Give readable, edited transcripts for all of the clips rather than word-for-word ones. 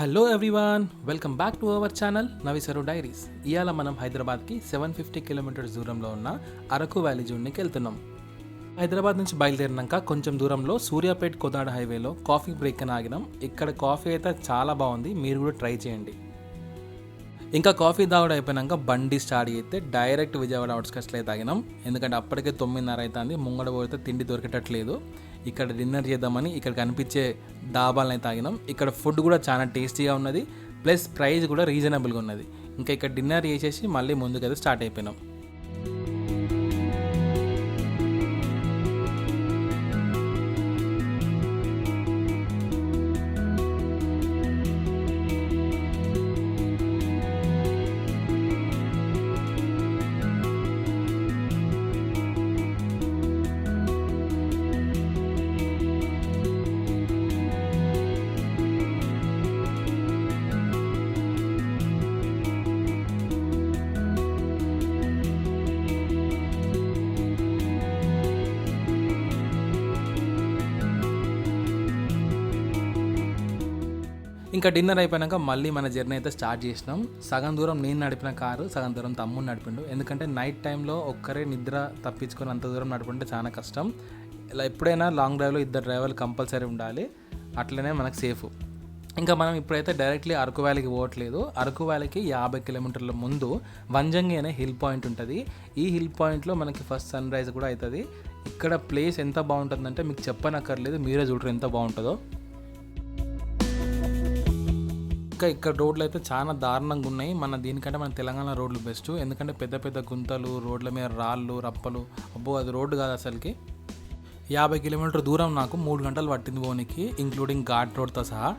Hello everyone, welcome back to our channel నవిసరు diaries. ఇవాళ మనం హైదరాబాద్కి 750 కిలోమీటర్స్ దూరంలో ఉన్న అరకు వ్యాలీ జూన్కి వెళ్తున్నాం. హైదరాబాద్ నుంచి బయలుదేరినాక కొంచెం దూరంలో సూర్యాపేట్ కోదాడ హైవేలో కాఫీ బ్రేక్ అని ఆగినాం. ఇక్కడ కాఫీ అయితే చాలా బాగుంది, మీరు కూడా ట్రై చేయండి. ఇంకా కాఫీ తాగడం అయిపోయినాక బండి స్టార్ట్ అయితే డైరెక్ట్ విజయవాడ అవుట్స్కట్స్లో అయితే తాగినాం. ఎందుకంటే అప్పటికే 9:30 అవుతుంది, ముంగడ పోతే తిండి దొరికేటట్లేదు. ఇక్కడ డిన్నర్ చేద్దామని ఇక్కడ కనిపించే డాబాలని అయితే తాగినాం. ఇక్కడ ఫుడ్ కూడా చాలా టేస్టీగా ఉన్నది, ప్లస్ ప్రైస్ కూడా రీజనబుల్గా ఉన్నది. ఇంకా ఇక్కడ డిన్నర్ చేసేసి మళ్ళీ ముందుకైతే స్టార్ట్ అయిపోయినాం. ఇంకా డిన్నర్ అయిపోయాక మళ్ళీ మన జర్నీ అయితే స్టార్ట్ చేసినాం. సగం దూరం నేను నడిపిన కారు, సగం దూరం తమ్ముడు నడిపిండు. ఎందుకంటే నైట్ టైంలో ఒక్కరే నిద్ర తప్పించుకొని అంత దూరం నడుపుంటే చాలా కష్టం. ఇలా ఎప్పుడైనా లాంగ్ డ్రైవ్లో ఇద్దరు డ్రైవర్లు కంపల్సరీ ఉండాలి, అట్లనే మనకు సేఫ్. ఇంకా మనం ఇప్పుడైతే డైరెక్ట్లీ అరకు వ్యాలీకి పోవట్లేదు. అరకు వ్యాలీకి 50 కిలోమీటర్ల ముందు వంజంగి అనే హిల్ పాయింట్ ఉంటుంది. ఈ హిల్ పాయింట్లో మనకి ఫస్ట్ సన్ రైజ్ కూడా అవుతుంది. ఇక్కడ ప్లేస్ ఎంత బాగుంటుందంటే మీకు చెప్పనక్కర్లేదు, మీరే చూడరు ఎంత బాగుంటుందో. ఇక్కడ రోడ్లు అయితే చాలా దారుణంగా ఉన్నాయి. దీనికంటే మన తెలంగాణ రోడ్లు బెస్ట్. ఎందుకంటే పెద్ద పెద్ద గుంతలు, రోడ్ల మీద రాళ్ళు రప్పలు, అబ్బో అది రోడ్డు కాదు అసలుకి. 50 కిలోమీటర్ దూరం నాకు 3 గంటలు పట్టింది పోనీకి, ఇంక్లూడింగ్ ఘాట్ రోడ్తో సహా.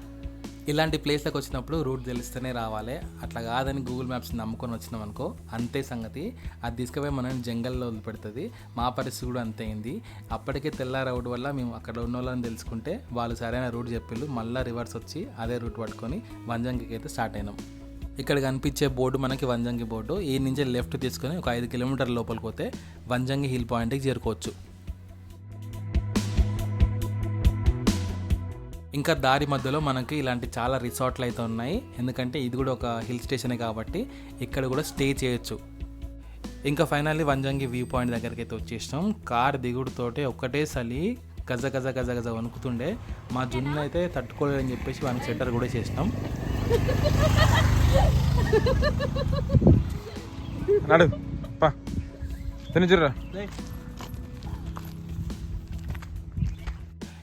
ఇలాంటి ప్లేస్లకు వచ్చినప్పుడు రూట్ తెలిస్తేనే రావాలి, అట్లా కాదని గూగుల్ మ్యాప్స్ నమ్ముకొని వచ్చినాం అనుకో అంతే సంగతి. అది తీసుకుపోయి మనం జంగల్లో వదిలిపెడుతుంది. మా పరిస్థితి కూడా అంతే అయింది. అప్పటికే తెల్ల రోడ్ వల్ల మేము అక్కడ ఉన్న వాళ్ళని తెలుసుకుంటే వాళ్ళు సరైన రూట్ చెప్పిళ్ళు. మళ్ళీ రివర్స్ వచ్చి అదే రూట్ పట్టుకొని వంజంగికి అయితే స్టార్ట్ అయినాం. ఇక్కడ కనిపించే బోర్డు మనకి వంజంగి బోర్డు. ఈ నుంచి లెఫ్ట్ తీసుకొని ఒక 5 కిలోమీటర్ల లోపలికి పోతే వంజంగి హిల్ పాయింట్కి చేరుకోవచ్చు. ఇంకా దారి మధ్యలో మనకి ఇలాంటి చాలా రిసార్ట్లు అయితే ఉన్నాయి. ఎందుకంటే ఇది కూడా ఒక హిల్ స్టేషనే కాబట్టి ఇక్కడ కూడా స్టే చేయొచ్చు. ఇంకా ఫైనల్లీ వంజంగి వ్యూ పాయింట్ దగ్గరికి అయితే వచ్చేసినాం. కార్ దిగుడుతోటే ఒక్కటే చలి గజ గజ గజ గజ వణుకుతుండే. మా జున్ను అయితే తట్టుకోలేదని చెప్పేసి వానికి స్వెటర్ కూడా చేసినాం.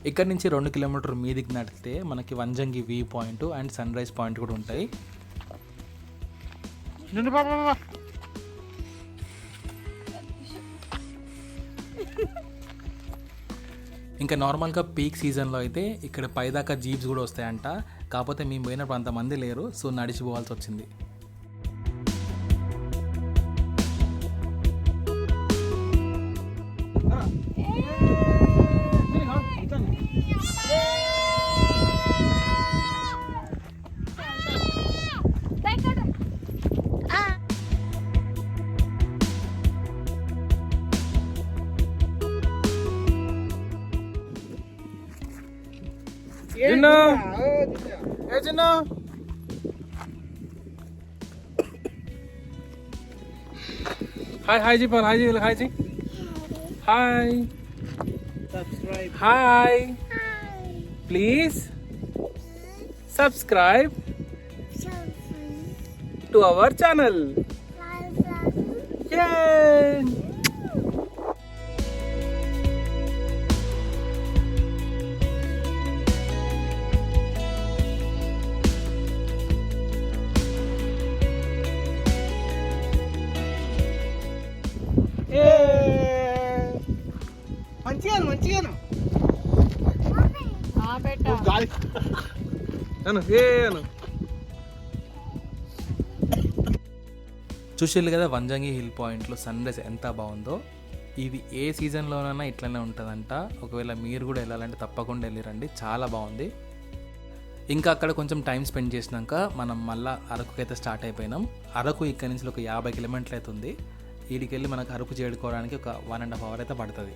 ఇక్కడ నుంచి 2 కిలోమీటర్ మీదికి నడిస్తే మనకి Vanjangi view point and sunrise point కూడా ఉంటాయి. ఇంకా నార్మల్గా పీక్ సీజన్లో అయితే ఇక్కడ పైదాకా జీప్స్ కూడా వస్తాయంట. కాకపోతే మేము పోయినప్పుడు అంతమంది లేరు, సో నడిచిపోవాల్సి వచ్చింది. Hi ji Paul, hi ji, hi ji. Hi. Subscribe. Hi. Please subscribe to our channel. Yay. చూసేళ్ళు కదా వంజంగి హిల్ పాయింట్లో సన్ రైజ్ ఎంత బాగుందో. ఇది ఏ సీజన్లోనైనా ఇట్లనే ఉంటుందంట. ఒకవేళ మీరు కూడా వెళ్ళాలంటే తప్పకుండా వెళ్ళిరండి, చాలా బాగుంది. ఇంకా అక్కడ కొంచెం టైం స్పెండ్ చేసినాక మనం మళ్ళీ అరకుకి అయితే స్టార్ట్ అయిపోయినాం. అరకు ఇక్కడ నుంచి ఒక 50 కిలోమీటర్లు అయితే ఉంది. వీడికి వెళ్ళి మనకు అరకు చేరుకోవడానికి ఒక 1.5 hours అయితే పడుతుంది.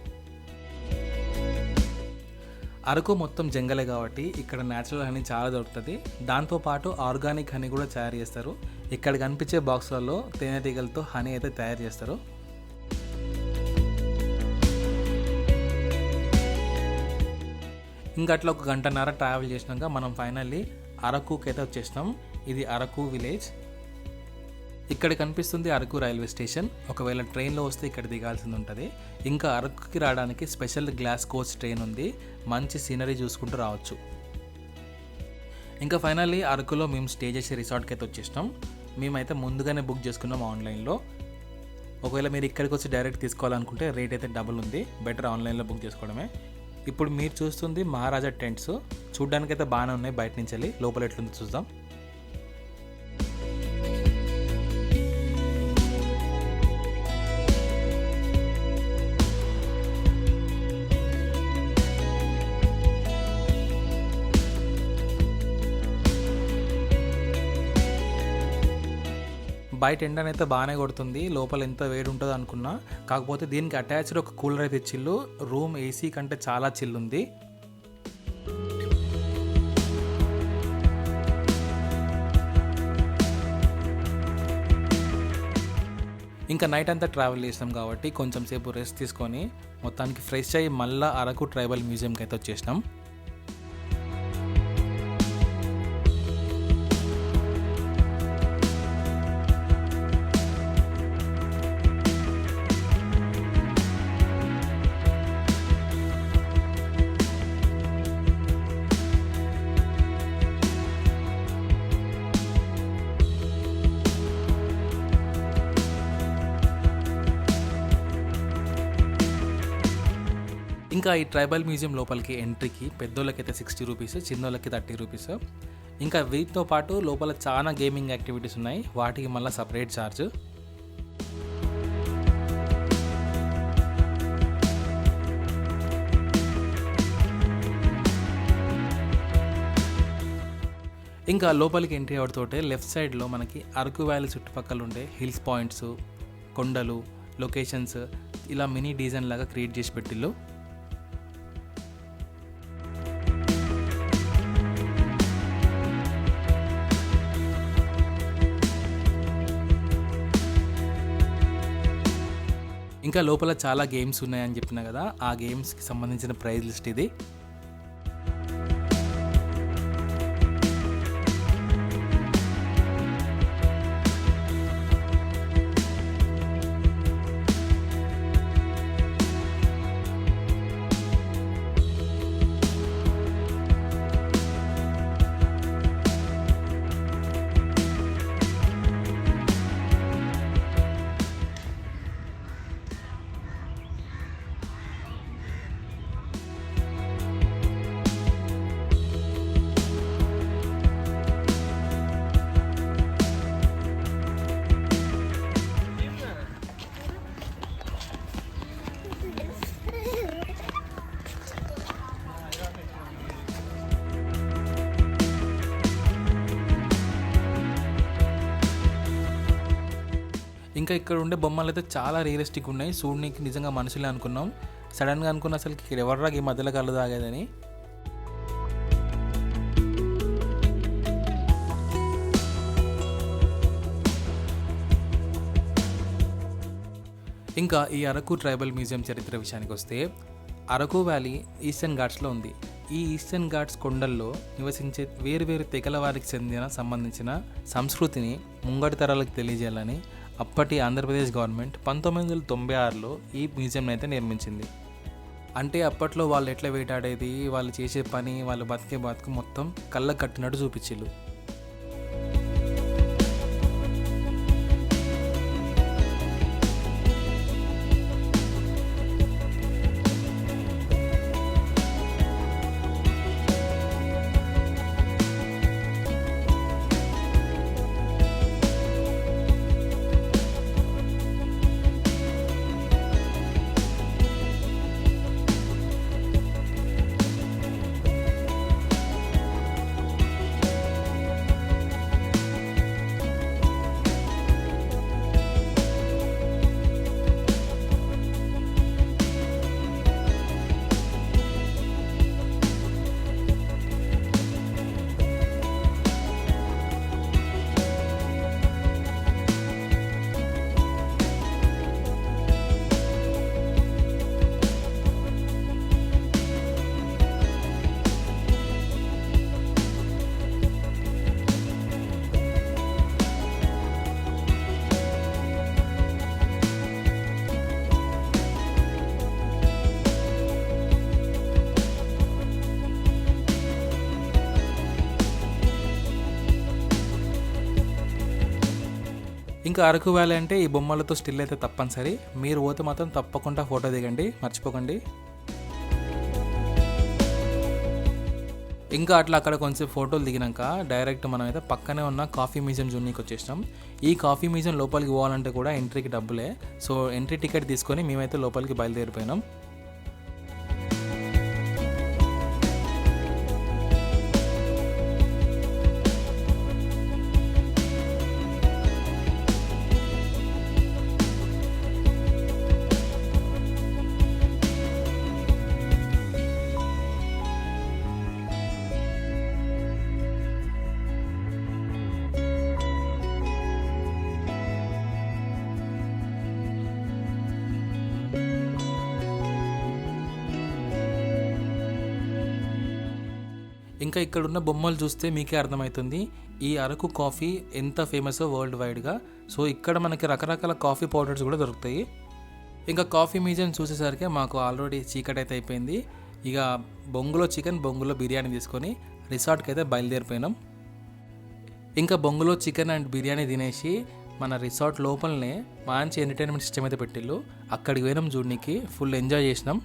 అరకు మొత్తం జంగలే కాబట్టి ఇక్కడ న్యాచురల్ హనీ చాలా దొరుకుతుంది. దాంతోపాటు ఆర్గానిక్ హనీ కూడా తయారు చేస్తారు. ఇక్కడ కనిపించే బాక్సులలో తేనెటీగలతో హనీ అయితే తయారు చేస్తారు. ఇంకా అట్లా 1 గంటన్నర ట్రావెల్ చేసినాక మనం ఫైనల్లీ అరకుకి అయితే వచ్చేసినాం. ఇది అరకు విలేజ్. ఇక్కడ కనిపిస్తుంది అరకు రైల్వే స్టేషన్. ఒకవేళ ట్రైన్లో వస్తే ఇక్కడ దిగాల్సింది ఉంటుంది. ఇంకా అరకుకి రావడానికి స్పెషల్ గ్లాస్ కోచ్ ట్రైన్ ఉంది. మంచి సీనరీ చూసుకుంటూ రావచ్చు. ఇంకా ఫైనల్లీ అరకులో మేము స్టే చేసే రిసార్ట్కి అయితే వచ్చేసినాం. మేమైతే ముందుగానే బుక్ చేసుకున్నాం ఆన్లైన్లో. ఒకవేళ మీరు ఇక్కడికి వచ్చి డైరెక్ట్ తీసుకోవాలనుకుంటే రేట్ అయితే డబుల్ ఉంది. బెటర్ ఆన్లైన్లో బుక్ చేసుకోవడమే. ఇప్పుడు మీరు చూస్తుంది మహారాజా టెంట్స్. చూడ్డానికైతే బాగానే ఉన్నాయి. బయట నుంచి వెళ్ళి లోపల ఎట్లుంది చూద్దాం. బయట ఎండనైతే బాగానే కొడుతుంది. లోపల ఎంత వేడి ఉంటుందో అనుకున్నా. కాకపోతే దీనికి అటాచ్డ్ ఒక కూలర్ అయితే ఇచ్చిల్లు. రూమ్ ఏసీ కంటే చాలా చిల్ ఉంది. ఇంకా నైట్ అంతా ట్రావెల్ చేసాం కాబట్టి కొంచెం సేపు రెస్ట్ తీసుకొని మొత్తానికి ఫ్రెష్ అయ్యి మళ్ళీ అరకు ట్రైబల్ మ్యూజియంకి అయితే వచ్చేసినాం. ఇంకా ఈ ట్రైబల్ మ్యూజియం లోపలికి ఎంట్రీకి పెద్దోళ్ళకైతే 60 రూపీస్, చిన్నోళ్ళకి 30 రూపీస్. ఇంకా వీటితో పాటు లోపల చాలా గేమింగ్ యాక్టివిటీస్ ఉన్నాయి. వాటికి మళ్ళీ సపరేట్ ఛార్జ్. ఇంకా లోపలికి ఎంట్రీ అవడంతోటే లెఫ్ట్ సైడ్లో మనకి అరకు వ్యాలీ చుట్టుపక్కల ఉండే హిల్స్ పాయింట్స్, కొండలు, లొకేషన్స్ ఇలా మినీ డిజైన్ లాగా క్రియేట్ చేసి పెట్టిల్లు. ఇంకా లోపల చాలా గేమ్స్ ఉన్నాయని చెప్పినా కదా, ఆ గేమ్స్కి సంబంధించిన ప్రైజ్ లిస్ట్ ఇది. ఇంకా ఇక్కడ ఉండే బొమ్మలు అయితే చాలా రియలిస్టిక్ ఉన్నాయి. చూడడానికి నిజంగా మనుషులే అనుకున్నాం. సడన్గా అనుకున్న అసలు ఇక్కడ ఎవర్రా ఈ మధ్యలో కళ్ళు తాగేదని. ఇంకా ఈ అరకు ట్రైబల్ మ్యూజియం చరిత్ర విషయానికి వస్తే, అరకు వ్యాలీ ఈస్టర్న్ ఘాట్స్లో ఉంది. ఈ ఈస్టర్న్ ఘాట్స్ కొండల్లో నివసించే వేరువేరు తెగల వారికి సంబంధించిన సంస్కృతిని ముంగటి తరాలకు తెలియజేయాలని అప్పటి ఆంధ్రప్రదేశ్ గవర్నమెంట్ 1996లో ఈ మ్యూజియం అయితే నిర్మించింది. అంటే అప్పట్లో వాళ్ళు ఎట్లా వేటాడేది, వాళ్ళు చేసే పని, వాళ్ళు బతికే బతుకు మొత్తం కళ్ళకు కట్టినట్టు చూపించిల్లు. ఇంకా అరకు వ్యాలీ అంటే ఈ బొమ్మలతో స్టిల్ అయితే తప్పనిసరి. మీరు పోతే మాత్రం తప్పకుండా ఫోటో దిగండి, మర్చిపోకండి. ఇంకా అట్లా అక్కడ కొంచెం ఫోటోలు దిగినాక డైరెక్ట్ మనం అయితే పక్కనే ఉన్న కాఫీ మ్యూజియం జూనికి వచ్చేసినాం. ఈ కాఫీ మ్యూజియం లోపలికి పోవాలంటే కూడా ఎంట్రీకి డబ్బులే. సో ఎంట్రీ టికెట్ తీసుకొని మేమైతే లోపలికి బయలుదేరిపోయినాం. ఇంకా ఇక్కడున్న బొమ్మలు చూస్తే మీకే అర్థమవుతుంది ఈ అరకు కాఫీ ఎంత ఫేమసో వరల్డ్ వైడ్గా. సో ఇక్కడ మనకి రకరకాల కాఫీ పౌడర్స్ కూడా దొరుకుతాయి. ఇంకా కాఫీ మ్యూజియం చూసేసరికి మాకు ఆల్రెడీ చీకటి అయితే అయిపోయింది. ఇక బొంగులో చికెన్, బొంగులో బిర్యానీ తీసుకొని రిసార్ట్కి అయితే బయలుదేరిపోయినాం. ఇంకా బొంగులో చికెన్ అండ్ బిర్యానీ తినేసి మన రిసార్ట్ లోపలనే మంచి ఎంటర్టైన్మెంట్ సిస్టమ్ అయితే పెట్టిళ్ళు. అక్కడికి పోయినాం చూడడానికి, ఫుల్ ఎంజాయ్ చేసినాం.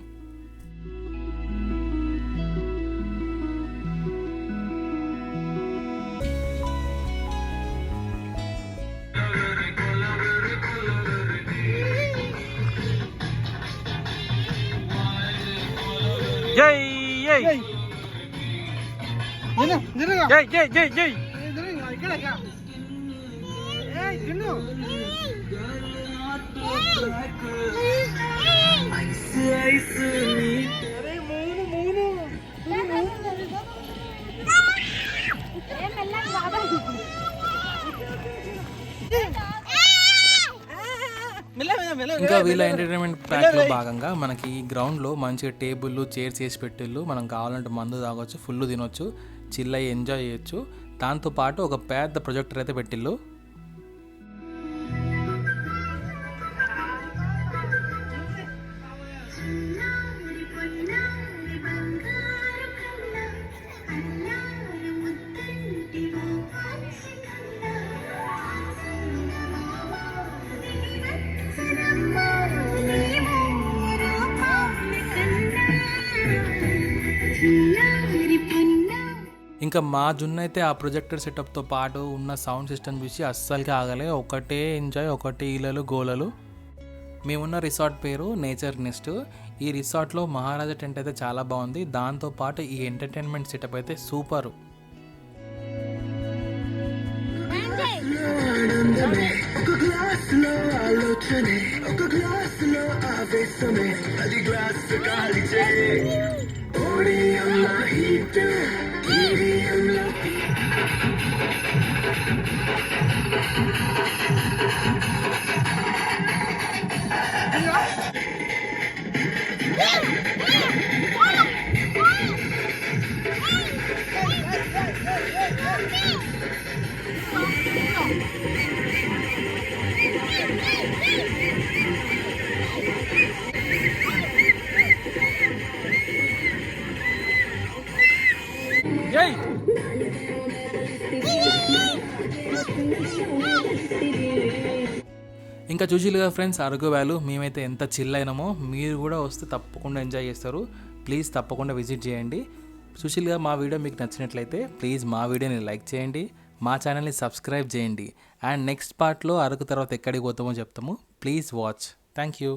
జై జై జై జై జై జై ఇంకా వీళ్ళ ఎంటర్టైన్మెంట్ ప్యాక్లో భాగంగా మనకి ఈ గ్రౌండ్లో మంచిగా టేబుల్ చైర్స్ వేసి పెట్టిళ్ళు. మనం కావాలంటే మందు తాగొచ్చు, ఫుల్ తినొచ్చు, చిల్ అయ్యి ఎంజాయ్ చేయొచ్చు. దాంతోపాటు ఒక పెద్ద ప్రొజెక్టర్ అయితే పెట్టిళ్ళు. ఇంకా మా జున్ను అయితే ఆ ప్రొజెక్టర్ సెటప్తో పాటు ఉన్న సౌండ్ సిస్టమ్ చూసి అస్సలుకి ఆగలే. ఒకటే ఎంజాయ్, ఒకటే ఈలలు గోలలు. మేమున్న రిసార్ట్ పేరు నేచర్ నెస్ట్. ఈ రిసార్ట్లో మహారాజా టెంట్ అయితే చాలా బాగుంది. దాంతోపాటు ఈ ఎంటర్టైన్మెంట్ సెటప్ అయితే సూపరు. జై ఇంకా చూసిలుగా ఫ్రెండ్స్ అరకు వ్యాలీ మేమైతే ఎంత చిల్ అయినామో మీరు కూడా వస్తే తప్పకుండా ఎంజాయ్ చేస్తారు. ప్లీజ్ తప్పకుండా విజిట్ చేయండి. సుశీల్గా మా వీడియో మీకు నచ్చినట్లయితే ప్లీజ్ మా వీడియోని లైక్ చేయండి, మా ఛానల్ని సబ్స్క్రైబ్ చేయండి. అండ్ నెక్స్ట్ పార్ట్లో అరకు తర్వాత ఎక్కడికి పోతామో చెప్తాము. Please watch. Thank you.